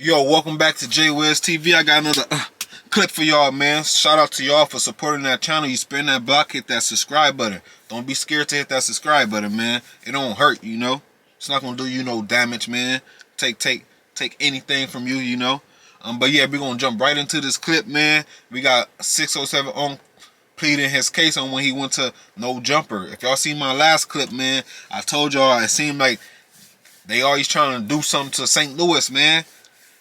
Yo, welcome back to J Wiz TV. I got another clip for y'all, man. Shout out to y'all for supporting that channel. You spin that block, hit that subscribe button. Don't be scared to hit that subscribe button, man. It don't hurt, you know. It's not gonna do you no damage, man. Take anything from you, you know. But yeah, we're gonna jump right into this clip, man. We got 607 on pleading his case on when he went to no jumper. If y'all seen my last clip, man, I told y'all it seemed like they always trying to do something to St. Louis, man.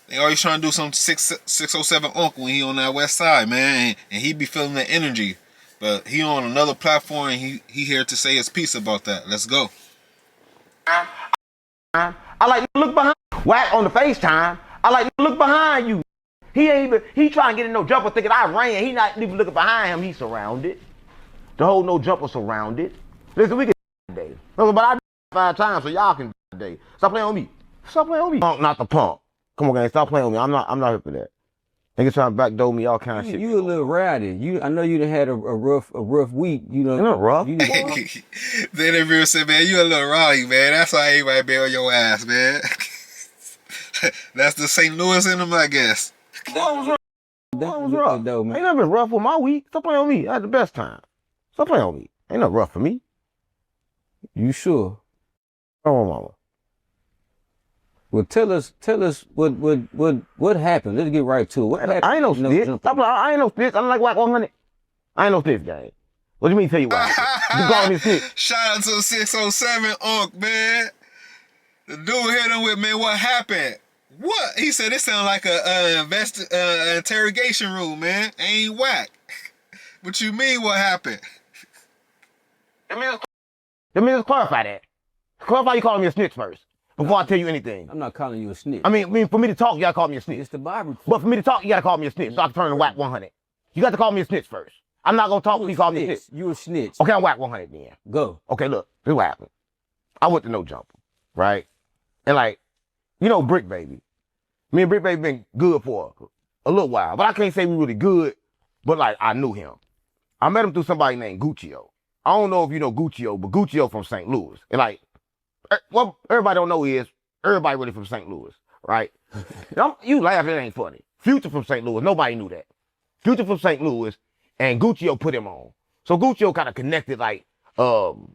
They always trying to do something to 607 Uncle when he on that west side, man. And he be feeling the energy. But he on another platform and he here to say his piece about that. Let's go. I like to look behind. Whack on the FaceTime. I like to look behind you. He trying to get in no jumper thinking I ran. He not even looking behind him. He's surrounded. The whole no jumper surrounded. Listen, we can today. But I 5 times so y'all can today. Stop playing on me. Stop playing on me. Punk, not the punk. Come on, gang. Stop playing on me. I'm not here for that. Niggas trying to backdoor me, all kind of shit. You a little rowdy. I know you done had a rough week. You know, not rough. Then everyone said, man, you a little rowdy, man. That's why everybody be on your ass, man. That's the St. Louis in them, I guess. What was rough? Though, man. Ain't nothing been rough with my week. Stop playing on me. I had the best time. Stop playing on me. Ain't nothing rough for me. You sure? Oh, mama. Well, tell us what happened. Let's get right to it. What happened? I ain't no snitch. I ain't no snitch. I don't like whack 100. I ain't no snitch, gang. What do you mean tell you why? You call me snitch. Shout out to 607 Unc, man. The dude hit him with, man, what happened? What? He said it sound like a interrogation room, man. Ain't whack. What you mean what happened? Let me just clarify that. Clarify you calling me a snitch first. Before I tell you anything. I'm not calling you a snitch. I mean, for me to talk, you gotta call me a snitch. It's the Bible. But for me to talk, you gotta call me a snitch. So I can turn to whack 100. You got to call me a snitch first. I'm not gonna talk when you call me a snitch. You a snitch. Okay, I'm whack 100 then. Go. Okay, look, this is what happened. I went to no jumper, right? And like, you know, BRICC baby. Me and BRICC baby been good for a little while, but I can't say we really good. But like, I knew him. I met him through somebody named Guccio. I don't know if you know Guccio, but Guccio from St. Louis. And like, what everybody don't know is everybody really from St. Louis, right? You laugh, it ain't funny. Future from St. Louis, nobody knew that. Future from St. Louis, and Guccio put him on. So Guccio kind of connected like in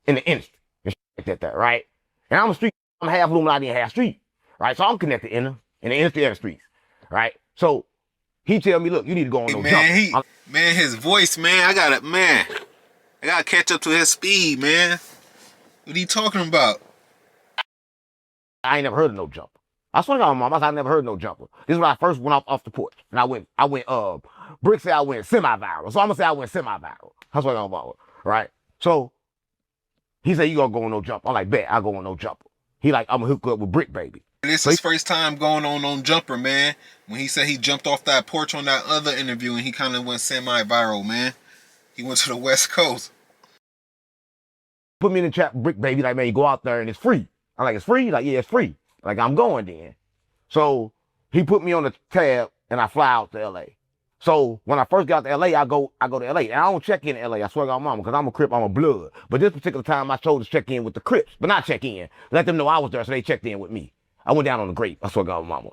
the instant and shit like that, right? And I'm a street, I'm half Illuminati and half street, right? So I'm connected in the instant and the streets, right? So he tell me, look, you need to go on no jump. Man, his voice, man, I gotta catch up to his speed, man. What are you talking about? I ain't never heard of no jumper. I swear to God, mom, I never heard of no jumper. This is when I first went off the porch. And I went, BRICC said I went semi-viral. So I'm gonna say I went semi-viral. That's what I'm about, right? So he said, you gonna go on no jumper. I'm like, bet, I'll go on no jumper. He like, I'm gonna hook up with BRICC baby. This is his first time going on jumper, man. When he said he jumped off that porch on that other interview and he kind of went semi-viral, man. He went to the West Coast. Put me in the chat, BRICC baby, like, man, you go out there and it's free. I'm like, it's free? He's like, yeah, it's free. Like, I'm going then. So he put me on the tab and I fly out to LA. So when I first got to LA, I go to LA. And I don't check in LA, I swear to God, mama, because I'm a Crip, I'm a blood. But this particular time I chose to check in with the Crips, but not check in. Let them know I was there, so they checked in with me. I went down on the grape, I swear to God, mama.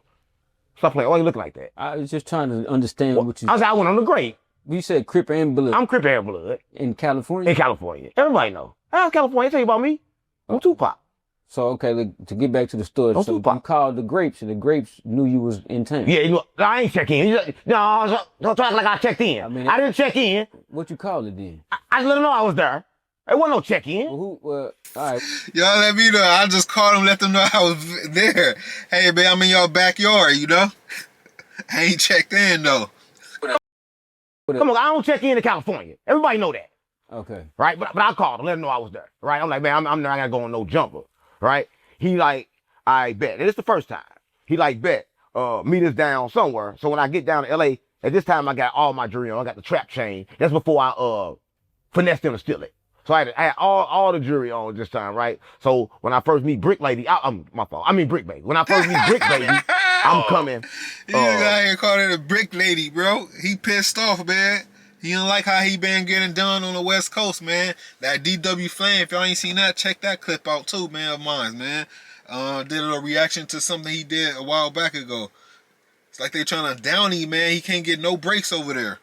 Stop playing. Why you looking like that? I was just trying to understand what you... I went on the grape. You said Crip and blood. I'm Crip and blood. In California? In California. Everybody know. How's California? Tell you about me. I'm Tupac. So, okay, look, to get back to the story, so you called the grapes, and the grapes knew you was in town. Yeah, you know, I ain't check in. No, don't talk like I checked in. I didn't check in. What you call it then? I just let them know I was there. There wasn't no check in. Well, all right. Y'all let me know. I just called them, let them know I was there. Hey, man, I'm in y'all backyard, you know? I ain't checked in, though. Come on, I don't check in California. Everybody know that. Okay. Right? But I called him, let him know I was there. Right? I'm like, man, I'm there. I got to go on no jumper. Right? He like, I bet. And it's the first time. He like, bet, meet us down somewhere. So when I get down to LA, at this time I got all my jewelry on. I got the trap chain. That's before I finessed him to steal it. So I had all the jewelry on this time, right? So when I first meet BRICC lady, my fault. I mean BRICC baby. When I first meet BRICC baby, I'm coming. You out here calling it a BRICC lady, bro. He pissed off, man. He don't like how he been getting done on the West Coast, man. That DW Flame, if y'all ain't seen that, check that clip out too, man, of mine, man. did a reaction to something he did a while back ago. It's like they trying to down him, man. He can't get no breaks over there.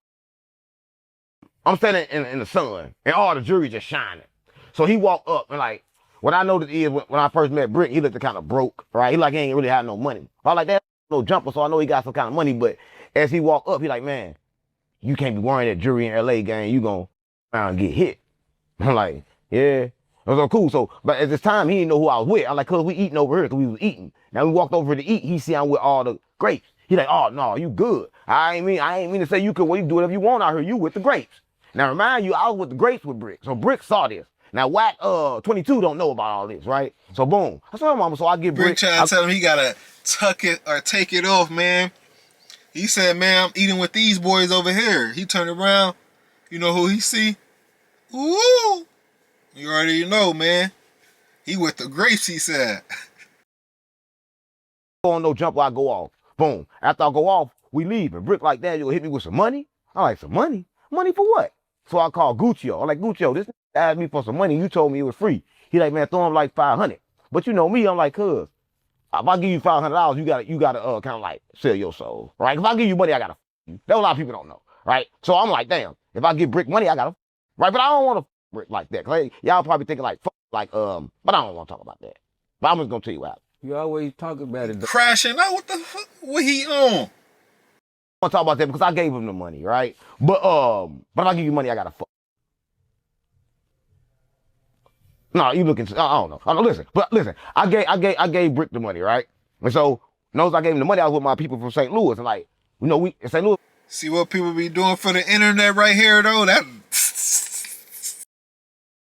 I'm standing in the sun, and all the jury just shining. So he walked up, and like, what I noticed is when I first met BRICC, he looked kind of broke, right? He like he ain't really had no money. I was like, that no jumper, so I know he got some kind of money. But as he walked up, he like, man, you can't be worrying that jury in LA gang, you gonna get hit. I'm like, yeah. I was like, cool. So, but at this time, he didn't know who I was with. I'm like, cause we eating over here, cause we was eating. Now we walked over to eat. He see I'm with all the grapes. He like, oh no, you good. I ain't mean to say you could. Well, you do whatever you want out here. You with the grapes. Now remind you, I was with the grapes with BRICC. So BRICC saw this. Now Whack 22 don't know about all this, right? So boom. I saw mama. So I get BRICC BRICC. trying to tell him he gotta tuck it or take it off, man. He said, man, I'm eating with these boys over here. He turned around. You know who he see? Ooh. You already know, man. He with the grapes, he said. On no jump, I go off. Boom. After I go off, we leave. And BRICC like that, you'll hit me with some money. I like, some money? Money for what? So I call Guccio. I'm like, Guccio, this asked me for some money. You told me it was free. He like, man, throw him like 500. But you know me, I'm like, cuz, if I give you $500, you gotta kind of like sell your soul, right? If I give you money, I gotta you. That's a lot of people don't know, right? So I'm like, damn, if I give BRICC money, I gotta right? But I don't want to BRICC like that. Cause y'all probably thinking like, but I don't want to talk about that. But I'm just gonna tell you what happened. You always talk about it. Crashing out? What the fuck? What he on? I want to talk about that because I gave him the money, right? But if I give you money, I gotta fuck. No, you looking? I don't know. Listen, I gave BRICC the money, right? And so knows I gave him the money. I was with my people from St. Louis, and like, you know, we in St. Louis. See what people be doing for the internet right here, though. That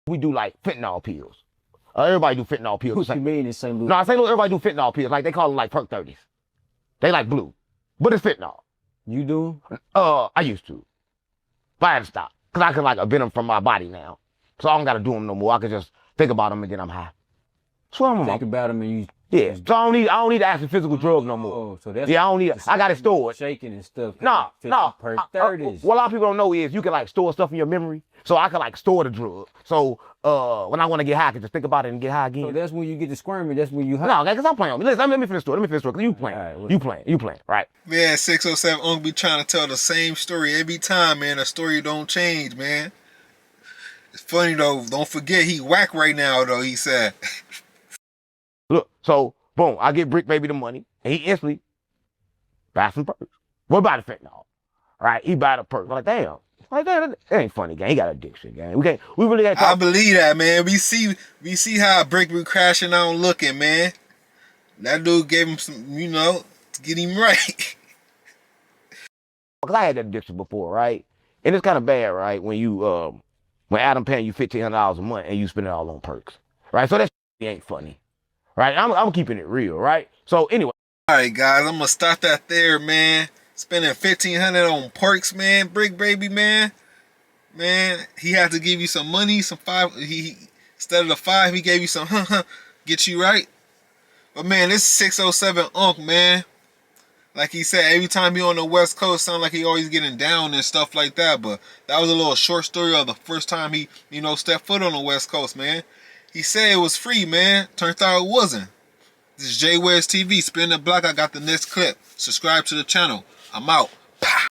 We do like fentanyl pills. Everybody do fentanyl pills. What you mean in St. Louis? No, St. Louis, everybody do fentanyl pills. Like they call them like perk 30s. They like blue, but it's fentanyl. You do? I used to, but I had to stop because I can like venom from my body now, so I don't gotta do them no more. I can just think about them and then I'm high. So I'm Think about them and you. Yeah. So I don't need to ask for physical drugs no more. Oh, so that's yeah. I don't need. I got it stored. Shaking and stuff. No. Per 30s. What a lot of people don't know is you can like store stuff in your memory. So I can like store the drug. So when I want to get high, I can just think about it and get high again. So that's when you get the squirming. That's when you high. No, because I'm playing on me. Listen, let me finish the story. Because you playing. Right, you playing. Right. Man, 607 Unc be trying to tell the same story every time, man. The story don't change, man. It's funny though. Don't forget he whack right now though. He said. Look, so boom, I get BRICC baby the money, and he instantly buys some perks. What about the fentanyl? Right? He buy the perks. I'm like, damn. Like that ain't funny, gang. He got addiction, gang. We really got. I believe that, man. We see how BRICC be crashing out and looking, man. That dude gave him some, you know, to get him right. Because I had that addiction before, right? And it's kind of bad, right? When you when Adam paying you $1,500 a month and you spend it all on perks, right? So that ain't funny, right? I'm keeping it real, right? So anyway. All right, guys, I'm gonna stop that there, man. Spending $1,500 on perks, man. BRICC baby, man. Man, he had to give you some money, some five. He instead of the 5, he gave you some get you right. But man, this 607 Unc, man. Like he said, every time he on the West Coast, sound like he always getting down and stuff like that. But that was a little short story of the first time he, you know, stepped foot on the West Coast, man. He said it was free, man. Turns out it wasn't. This is JWest TV. Spin the block. I got the next clip. Subscribe to the channel. I'm out.